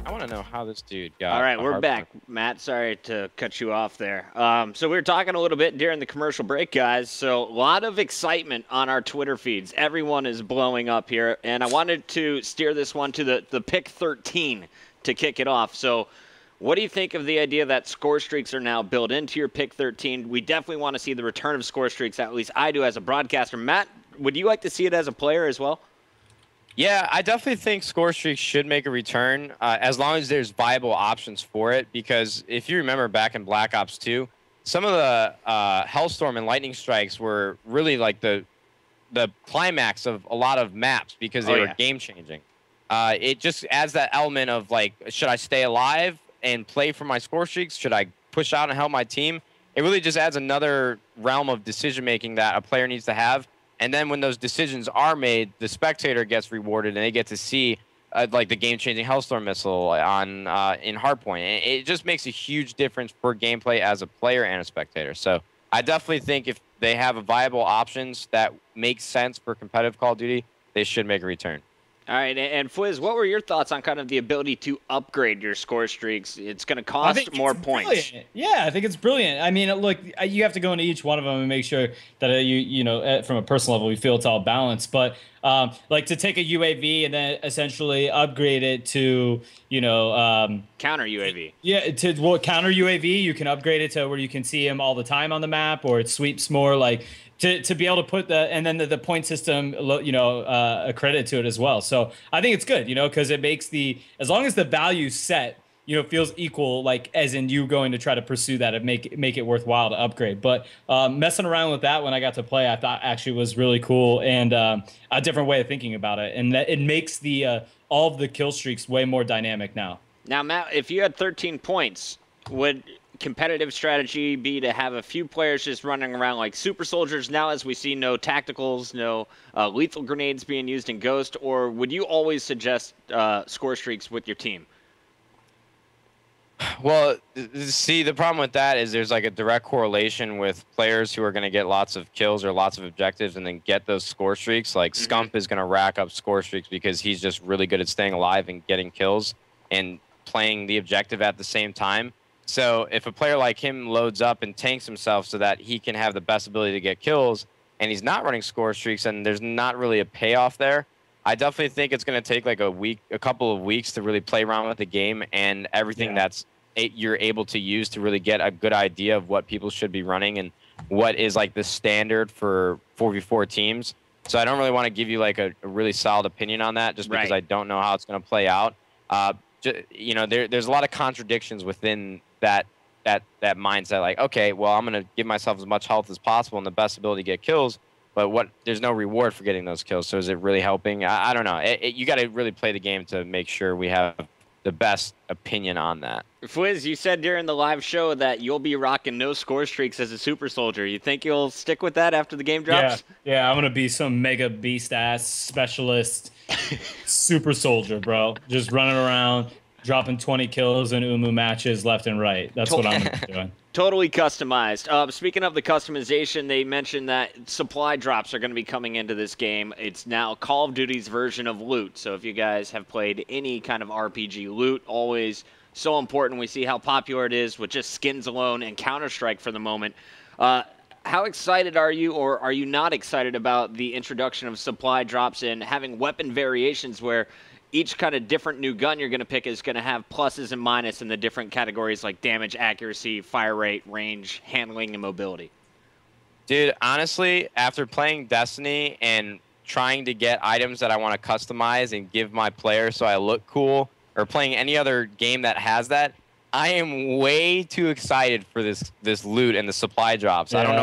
I want to know how this dude got. All right, a we're hard back. point. Matt, sorry to cut you off there. So we were talking a little bit during the commercial break, guys. So a lot of excitement on our Twitter feeds. Everyone is blowing up here, and I wanted to steer this one to the pick 13 to kick it off. So what do you think of the idea that score streaks are now built into your pick 13? We definitely want to see the return of score streaks. At least I do as a broadcaster. Matt, would you like to see it as a player as well? Yeah, I definitely think score streaks should make a return as long as there's viable options for it. Because if you remember back in Black Ops 2, some of the Hellstorm and Lightning Strikes were really like the climax of a lot of maps because they were game changing. It just adds that element of like, should I stay alive and play for my score streaks? Should I push out and help my team? It really just adds another realm of decision making that a player needs to have. And then when those decisions are made, the spectator gets rewarded, and they get to see like the game-changing Hellstorm missile on in Hardpoint. And it just makes a huge difference for gameplay as a player and a spectator. So I definitely think if they have viable options that make sense for competitive Call of Duty, they should make a return. All right, and Fwiz, what were your thoughts on kind of the ability to upgrade your score streaks? It's going to cost more points. Brilliant. Yeah, I think it's brilliant. I mean, look, you have to go into each one of them and make sure that you know, from a personal level, you feel it's all balanced. But like to take a UAV and then essentially upgrade it to, you know, counter UAV. Yeah, counter UAV, you can upgrade it to where you can see him all the time on the map, or it sweeps more like. To be able to put and then the point system, you know, a credit to it as well. So I think it's good, you know, because it makes as long as the value set, you know, feels equal, like as in you going to try to pursue that and make it worthwhile to upgrade. But messing around with that when I got to play, I thought actually was really cool and a different way of thinking about it. And that it makes all of the kill streaks way more dynamic now. Now, Matt, if you had 13 points, would competitive strategy be to have a few players just running around like super soldiers now, as we see no tacticals, no lethal grenades being used in Ghost, or would you always suggest score streaks with your team? Well, see, the problem with that is there's like a direct correlation with players who are going to get lots of kills or lots of objectives and then get those score streaks. Like Scump is going to rack up score streaks because he's just really good at staying alive and getting kills and playing the objective at the same time. So if a player like him loads up and tanks himself so that he can have the best ability to get kills and he's not running score streaks and there's not really a payoff there, I definitely think it's going to take like a couple of weeks to really play around with the game and everything you're able to use to really get a good idea of what people should be running and what is like the standard for 4v4 teams. So I don't really want to give you like a really solid opinion on that just because I don't know how it's going to play out. You know, there's a lot of contradictions within that mindset. Like, okay, well, I'm going to give myself as much health as possible and the best ability to get kills, but there's no reward for getting those kills. So is it really helping? I don't know. You got to really play the game to make sure we have the best opinion on that. Fwiz, you said during the live show that you'll be rocking no score streaks as a super soldier. You think you'll stick with that after the game drops? Yeah, I'm going to be some mega beast-ass specialist super soldier, bro. Just running around, dropping 20 kills in Umu matches left and right. That's what I'm going to be doing. Totally customized. Speaking of the customization, they mentioned that supply drops are going to be coming into this game. It's now Call of Duty's version of loot. So if you guys have played any kind of RPG, loot always so important. We see how popular it is with just skins alone and Counter-Strike for the moment. How excited are you, or are you not excited about the introduction of supply drops and having weapon variations where each kind of different new gun you're going to pick is going to have pluses and minuses in the different categories like damage, accuracy, fire rate, range, handling, and mobility? Dude, honestly, after playing Destiny and trying to get items that I want to customize and give my player so I look cool, or playing any other game that has that, I am way too excited for this loot and the supply drops. Yeah. I don't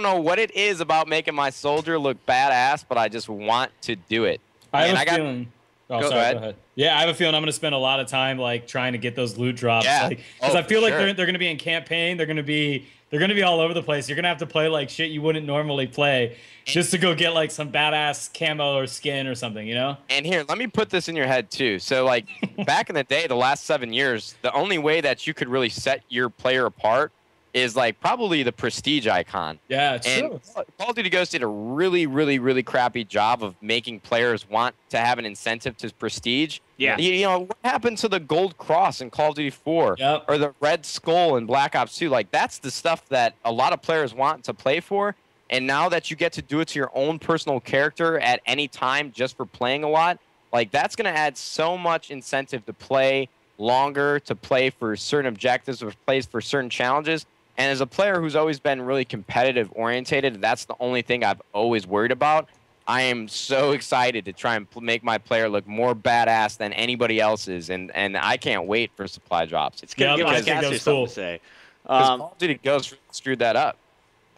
know what it is about making my soldier look badass, but I just want to do it. I have a feeling. Oh, go ahead. Yeah, I have a feeling I'm going to spend a lot of time like trying to get those loot drops. Yeah. Because I feel like they're going to be in campaign. They're going to be all over the place. You're going to have to play like shit you wouldn't normally play just to go get like some badass camo or skin or something, you know? And here, let me put this in your head too. So like back in the day, the last 7 years, the only way that you could really set your player apart is like probably the prestige icon. Yeah, it's And true. Call of Duty Ghosts did a really, really, really crappy job of making players want to have an incentive to prestige. Yeah. You know, what happened to the Gold Cross in Call of Duty 4 Yep. or the Red Skull in Black Ops 2? Like, that's the stuff that a lot of players want to play for. And now that you get to do it to your own personal character at any time just for playing a lot, like, that's going to add so much incentive to play longer, to play for certain objectives, or play for certain challenges. And as a player who's always been really competitive orientated, that's the only thing I've always worried about. I am so excited to try and make my player look more badass than anybody else's, and I can't wait for supply drops. It's gonna give us Gaster something to say. Call of Duty Ghosts screwed that up.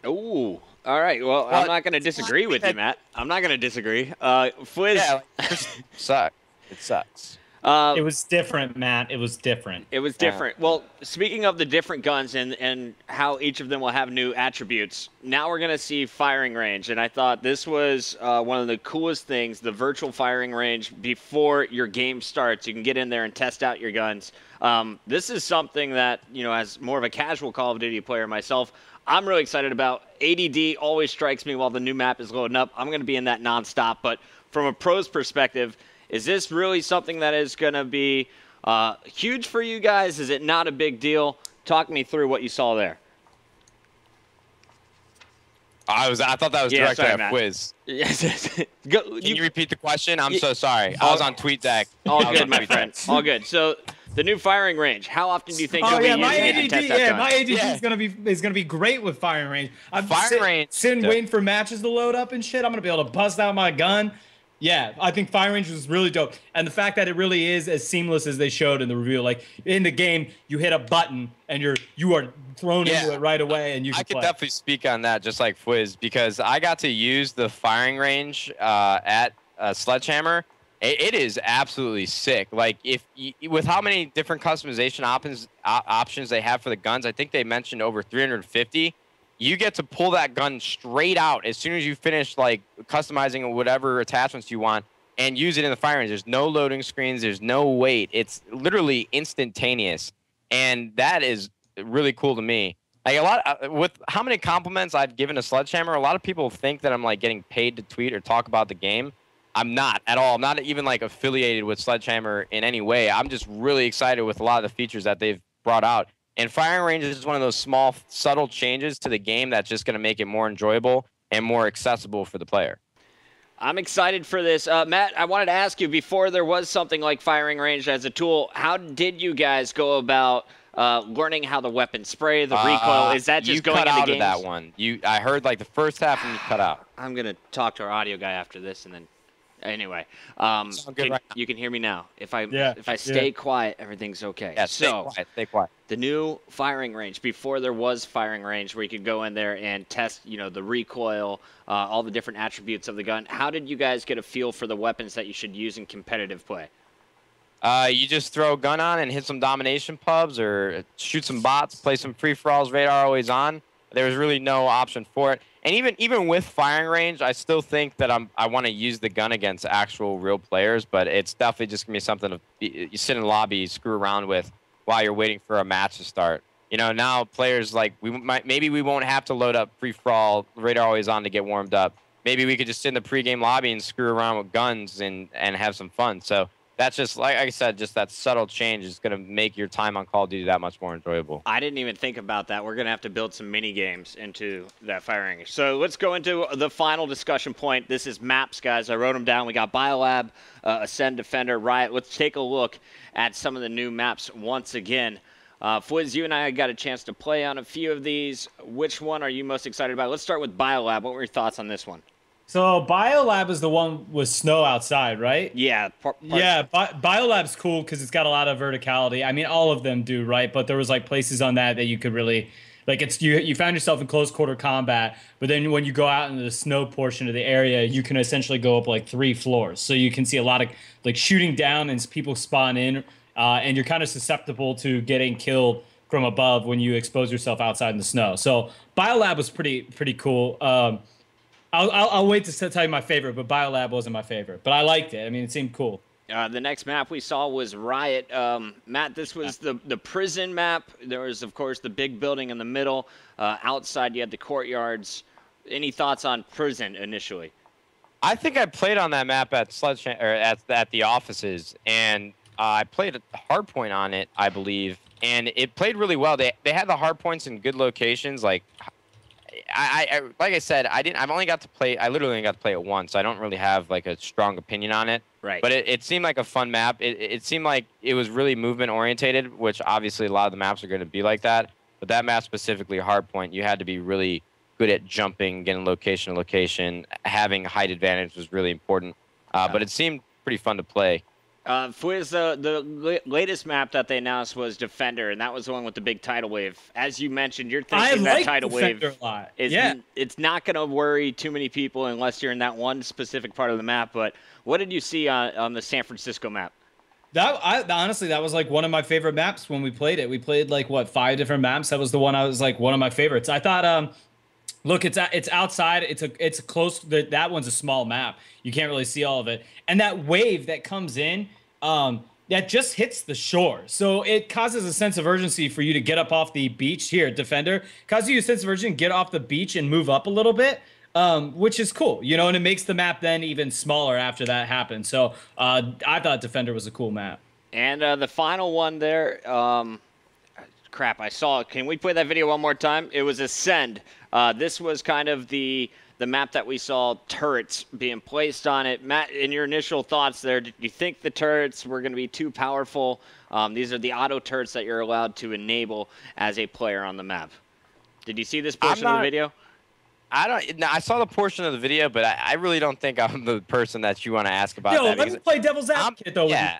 Ooh. All right. Well, I'm not going to disagree with you, Matt. I'm not going to disagree. Fwiz. Yeah, it sucks. It was different, Matt. It was different. It was different. Yeah. Well, speaking of the different guns and how each of them will have new attributes, now we're going to see firing range. And I thought this was one of the coolest things, the virtual firing range before your game starts. You can get in there and test out your guns. This is something that, you know, as more of a casual Call of Duty player myself, I'm really excited about. ADD always strikes me while the new map is loading up. I'm going to be in that nonstop. But from a pro's perspective, is this really something that is going to be huge for you guys? Is it not a big deal? Talk me through what you saw there. I thought that was directed at Quiz. Yes. Can you repeat the question? I'm so sorry. I was on TweetDeck. All good, my friend. All good. So the new firing range. How often do you think you'll be using it to test that gun? My ADD is gonna be great with firing range. I'm sitting waiting for matches to load up and shit. I'm gonna be able to bust out my gun. Yeah, I think firing range was really dope. And the fact that it really is as seamless as they showed in the reveal. Like, in the game, you hit a button, and you are thrown into it right away, and you can play. I could definitely speak on that, just like Fwiz, because I got to use the firing range at Sledgehammer. It is absolutely sick. Like, with how many different customization options they have for the guns, I think they mentioned over 350. You get to pull that gun straight out as soon as you finish, like, customizing whatever attachments you want and use it in the firing range. There's no loading screens. There's no wait. It's literally instantaneous, and that is really cool to me. Like, with how many compliments I've given to Sledgehammer, a lot of people think that I'm, like, getting paid to tweet or talk about the game. I'm not at all. I'm not even, like, affiliated with Sledgehammer in any way. I'm just really excited with a lot of the features that they've brought out. And firing range is one of those small, subtle changes to the game that's just going to make it more enjoyable and more accessible for the player. I'm excited for this. Matt, I wanted to ask you, before there was something like firing range as a tool, how did you guys go about learning how the weapons spray, the recoil? Is that just going into games? You cut out of that one. I heard, like, the first half and you cut out. I'm going to talk to our audio guy after this and then... Anyway, you can hear me now. If I stay quiet, everything's okay. Yeah, stay quiet. The new firing range, before there was firing range where you could go in there and test, you know, the recoil, all the different attributes of the gun. How did you guys get a feel for the weapons that you should use in competitive play? You just throw a gun on and hit some domination pubs or shoot some bots, play some free-for-alls, radar always on. There was really no option for it. And even with firing range, I still think that I want to use the gun against actual real players, but it's definitely just going to be something you sit in the lobby, screw around with while you're waiting for a match to start. You know, now players, like, maybe we won't have to load up free-for-all, radar always on to get warmed up. Maybe we could just sit in the pregame lobby and screw around with guns and have some fun. So that's just, like I said, just that subtle change is going to make your time on Call of Duty that much more enjoyable. I didn't even think about that. We're going to have to build some mini games into that firing. So let's go into the final discussion point. This is maps, guys. I wrote them down. We got Biolab, Ascend, Defender, Riot. Let's take a look at some of the new maps once again. Fwiz, you and I got a chance to play on a few of these. Which one are you most excited about? Let's start with Biolab. What were your thoughts on this one? So Biolab is the one with snow outside, right? Yeah. Biolab's cool because it's got a lot of verticality. I mean, all of them do, right? But there was, like, places on that you could really, like, it's you found yourself in close quarter combat, but then when you go out into the snow portion of the area, you can essentially go up, like, 3 floors. So you can see a lot of, like, shooting down and people spawn in, and you're kind of susceptible to getting killed from above when you expose yourself outside in the snow. So Biolab was pretty cool. I'll wait to tell you my favorite, but Biolab wasn't my favorite. But I liked it. I mean, it seemed cool. The next map we saw was Riot. Matt, this was the prison map. There was, of course, the big building in the middle. Outside, you had the courtyards. Any thoughts on prison initially? I think I played on that map at Sledgehammer, or at the offices, and I played a hardpoint on it, I believe, and it played really well. They had the hardpoints in good locations. Like like I said, I've only got to play. I literally only got to play it once. I don't really have like a strong opinion on it. Right. But it seemed like a fun map. It seemed like it was really movement orientated, which obviously a lot of the maps are going to be like that. But that map specifically, hardpoint, you had to be really good at jumping, getting location to location. Having height advantage was really important. But it seemed pretty fun to play. Fwiz, the latest map that they announced was Defender, and that was the one with the big tidal wave. As you mentioned, you're thinking that tidal wave a lot. It's not going to worry too many people unless you're in that one specific part of the map. But what did you see on the San Francisco map? Honestly, that was like one of my favorite maps when we played it. We played like, what, 5 different maps? That was the one I was like one of my favorites. I thought, look, it's outside. It's close. That one's a small map. You can't really see all of it. And that wave that comes in, that just hits the shore. So it causes a sense of urgency for you to get up off the beach here, Defender. Causes you a sense of urgency, get off the beach and move up a little bit, which is cool, you know, and it makes the map then even smaller after that happens. So I thought Defender was a cool map. And the final one there, crap, I saw it. Can we play that video one more time? It was Ascend. This was kind of the map that we saw turrets being placed on it. Matt, in your initial thoughts there, did you think the turrets were going to be too powerful? These are the auto turrets that you're allowed to enable as a player on the map. Did you see this portion of the video? I saw the portion of the video, but I really don't think I'm the person that you want to ask about that. Let me play devil's advocate, though. Yeah.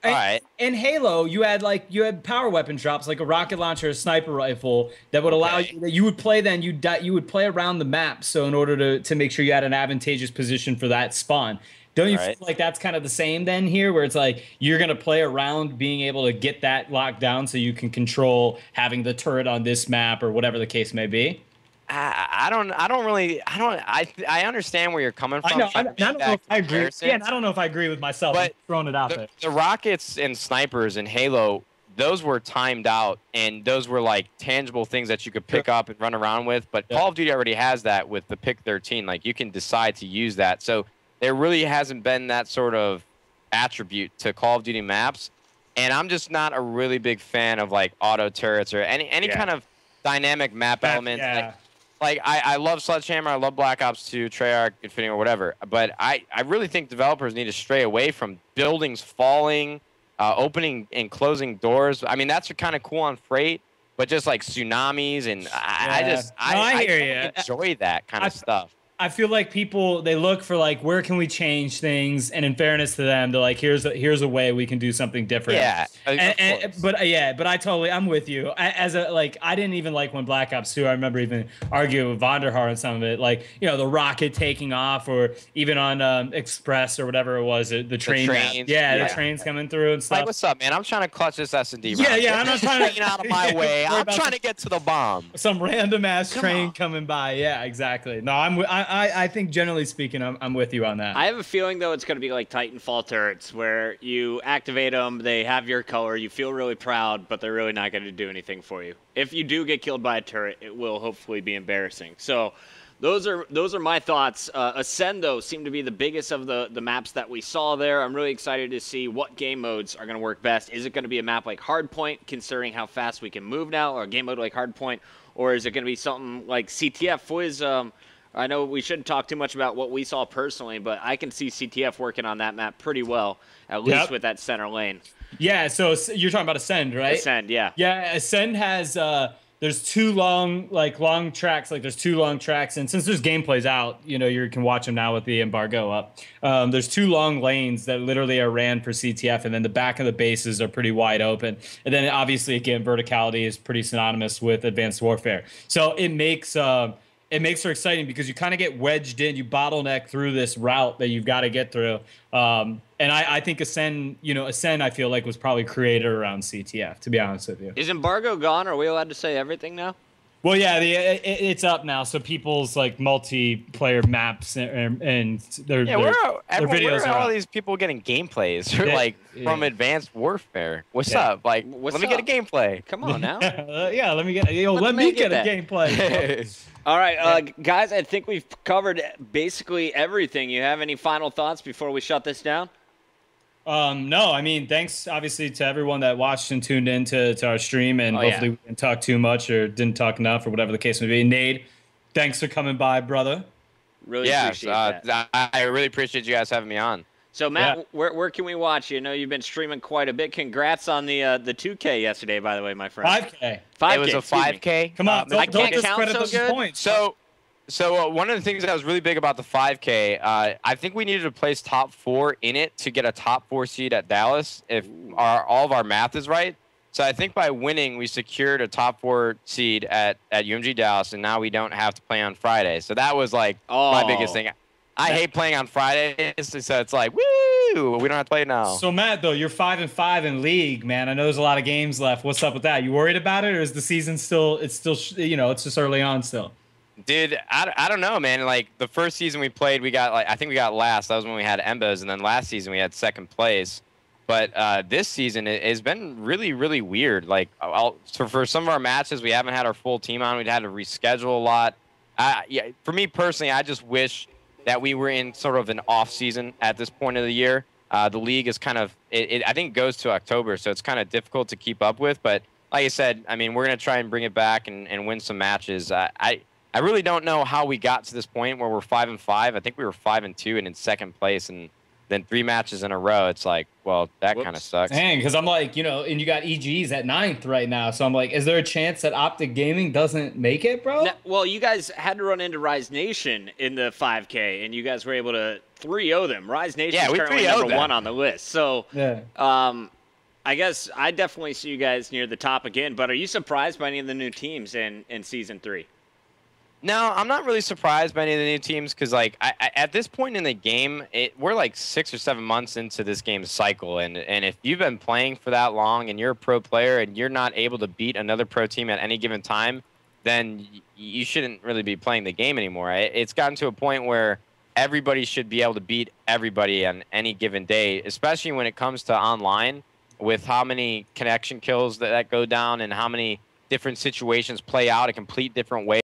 All right. In Halo, you had power weapon drops like a rocket launcher, a sniper rifle that would allow you would play you would play around the map. So in order to make sure you had an advantageous position for that spawn. Don't you feel like that's kind of the same then here, where it's like you're gonna play around being able to get that locked down so you can control having the turret on this map or whatever the case may be? I understand where you're coming from. I don't know if I agree. Yeah, I don't know if I agree with myself. But throwing it out there. The rockets and snipers in Halo, those were timed out, and those were like tangible things that you could pick up and run around with. But Call of Duty already has that with the Pick 13. Like you can decide to use that. So there really hasn't been that sort of attribute to Call of Duty maps, and I'm just not a really big fan of like auto turrets or any kind of dynamic map elements. Yeah. Like I love Sledgehammer, I love Black Ops 2, Treyarch, Infinity, or whatever. But I really think developers need to stray away from buildings falling, opening and closing doors. I mean, that's kind of cool on Freight, but just like tsunamis and I hear you. Enjoy that kind of stuff. I feel like people, they look for like, where can we change things? And in fairness to them, they're like, here's a way we can do something different. Yeah. But I'm with you. I didn't even like when Black Ops 2, I remember even arguing with Vonderhaar on some of it, like, you know, the rocket taking off, or even on Express or whatever it was, the train. The trains coming through and stuff. Like, what's up, man? I'm trying to clutch this S&D round. I'm not trying to get out of my way. I'm trying to get to the bomb. Some random ass train coming by. Yeah, exactly. No, I think generally speaking, I'm with you on that. I have a feeling, though, it's going to be like Titanfall turrets, where you activate them, they have your color, you feel really proud, but they're really not going to do anything for you. If you do get killed by a turret, it will hopefully be embarrassing. So those are my thoughts. Ascend, though, seemed to be the biggest of the maps that we saw there. I'm really excited to see what game modes are going to work best. Is it going to be a map like Hardpoint, considering how fast we can move now, or a game mode like Hardpoint, or is it going to be something like CTF? Fwiz, I know we shouldn't talk too much about what we saw personally, but I can see CTF working on that map pretty well, at least with that center lane. Yeah, so you're talking about Ascend, right? Ascend, yeah. Yeah, Ascend has there's two long tracks. Like there's 2 long tracks, and since there's gameplays out, you know, you can watch them now with the embargo up. There's 2 long lanes that literally are ran for CTF, and then the back of the bases are pretty wide open. And then obviously, again, verticality is pretty synonymous with advanced warfare. So it makes her exciting because you kind of get wedged in, you bottleneck through this route that you've got to get through. And I think Ascend, I feel like was probably created around CTF, to be honest with you. Is embargo gone? Are we allowed to say everything now? Well, yeah, it's up now, so people's like multiplayer maps and their where videos are are all up. these people getting gameplays Yeah, like from yeah. Advanced Warfare? What's Yeah. up? Like, What's let me get a up? gameplay. Come on now. Yeah, let me get Let's let me make it get a that. gameplay. All right, guys, I think we've covered basically everything. You have any final thoughts before we shut this down? No, I mean, thanks obviously to everyone that watched and tuned in to our stream, and Oh, yeah. hopefully we didn't talk too much or didn't talk enough or whatever the case may be. Nate, thanks for coming by, brother. Really Yes, appreciate that. I really appreciate you guys having me on. So, Matt, Yeah. where can we watch you? I know you've been streaming quite a bit. Congrats on the 2K yesterday, by the way, my friend. 5K. 5K, It was a excuse me. 5K. Come on, I don't can't count discredit so those good. points. So one of the things that was really big about the 5K, I think we needed to place top 4 in it to get a top 4 seed at Dallas if all of our math is right. So I think by winning, we secured a top 4 seed at UMG Dallas, and now we don't have to play on Friday. So that was like my biggest thing. I hate playing on Fridays, so it's like, woo, we don't have to play now. So Matt, though, you're 5-5 in league, man. I know there's a lot of games left. What's up with that? You worried about it, or is the season still? It's still, it's just early on still. Dude, I don't know, man. Like the first season we played, we got I think we got last. That was when we had Embos, and then last season we had second place. But this season it has been really, really weird. Like for some of our matches, we haven't had our full team on. We'd had to reschedule a lot. Yeah, for me personally, I just wish that we were in sort of an off season at this point of the year. The league is kind of I think it goes to October, so it's kind of difficult to keep up with. But like I said, I mean, we're gonna try and bring it back and win some matches. I really don't know how we got to this point where we're 5-5. I think we were 5-2 and in second place, and then 3 matches in a row. It's like, well, that kind of sucks. Dang, because I'm like, and you got EGs at 9th right now. So I'm like, is there a chance that Optic Gaming doesn't make it, bro? Now, well, you guys had to run into Rise Nation in the 5K, and you guys were able to 3-0 them. Rise Nation is currently number 1 on the list. So, yeah. I guess I definitely see you guys near the top again. But are you surprised by any of the new teams in Season 3? No, I'm not really surprised by any of the new teams because, like, at this point in the game, we're like 6 or 7 months into this game's cycle, and if you've been playing for that long and you're a pro player and you're not able to beat another pro team at any given time, then you shouldn't really be playing the game anymore. It's gotten to a point where everybody should be able to beat everybody on any given day, especially when it comes to online, with how many connection kills that go down and how many different situations play out a complete different way